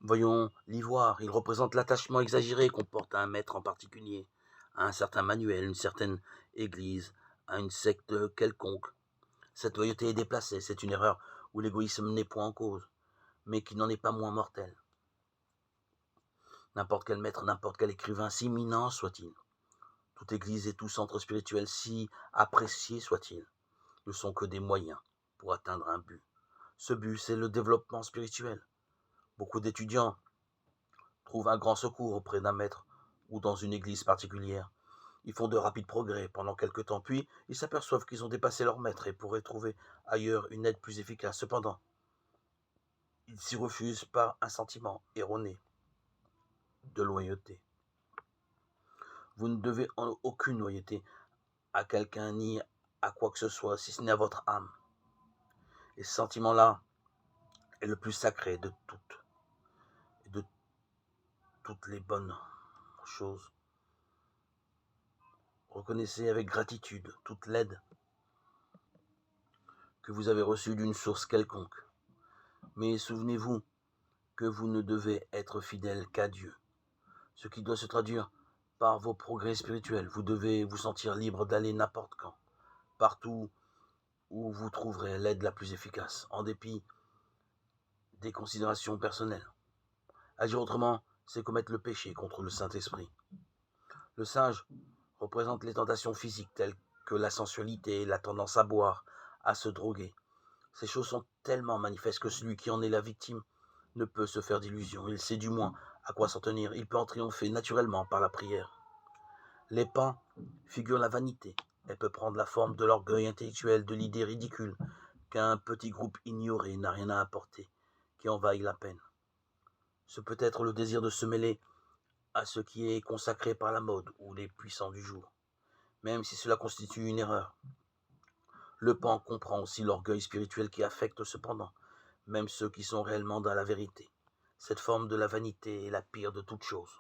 Voyons l'ivoire, il représente l'attachement exagéré qu'on porte à un maître en particulier, à un certain manuel, une certaine église, à une secte quelconque. Cette loyauté est déplacée, c'est une erreur où l'égoïsme n'est point en cause, mais qui n'en est pas moins mortel. N'importe quel maître, n'importe quel écrivain, si éminent soit-il, toute église et tout centre spirituel, si apprécié soit-il, ne sont que des moyens pour atteindre un but. Ce but, c'est le développement spirituel. Beaucoup d'étudiants trouvent un grand secours auprès d'un maître ou dans une église particulière. Ils font de rapides progrès pendant quelque temps, puis ils s'aperçoivent qu'ils ont dépassé leur maître et pourraient trouver ailleurs une aide plus efficace. Cependant, ils s'y refusent par un sentiment erroné de loyauté. Vous ne devez en aucune loyauté à quelqu'un ni à quoi que ce soit, si ce n'est à votre âme. Et ce sentiment-là est le plus sacré de toutes les bonnes choses. Reconnaissez avec gratitude toute l'aide que vous avez reçue d'une source quelconque. Mais souvenez-vous que vous ne devez être fidèle qu'à Dieu, ce qui doit se traduire par vos progrès spirituels. Vous devez vous sentir libre d'aller n'importe quand, partout où vous trouverez l'aide la plus efficace, en dépit des considérations personnelles. Agir autrement, c'est commettre le péché contre le Saint-Esprit. Le singe représente les tentations physiques telles que la sensualité, la tendance à boire, à se droguer. Ces choses sont tellement manifestes que celui qui en est la victime ne peut se faire d'illusions. Il sait du moins à quoi s'en tenir. Il peut en triompher naturellement par la prière. Les pans figurent la vanité. Elle peut prendre la forme de l'orgueil intellectuel, de l'idée ridicule qu'un petit groupe ignoré n'a rien à apporter, qui envahit la peine. Ce peut être le désir de se mêler à ce qui est consacré par la mode ou les puissants du jour, même si cela constitue une erreur. Le pan comprend aussi l'orgueil spirituel qui affecte cependant, même ceux qui sont réellement dans la vérité. Cette forme de la vanité est la pire de toutes choses.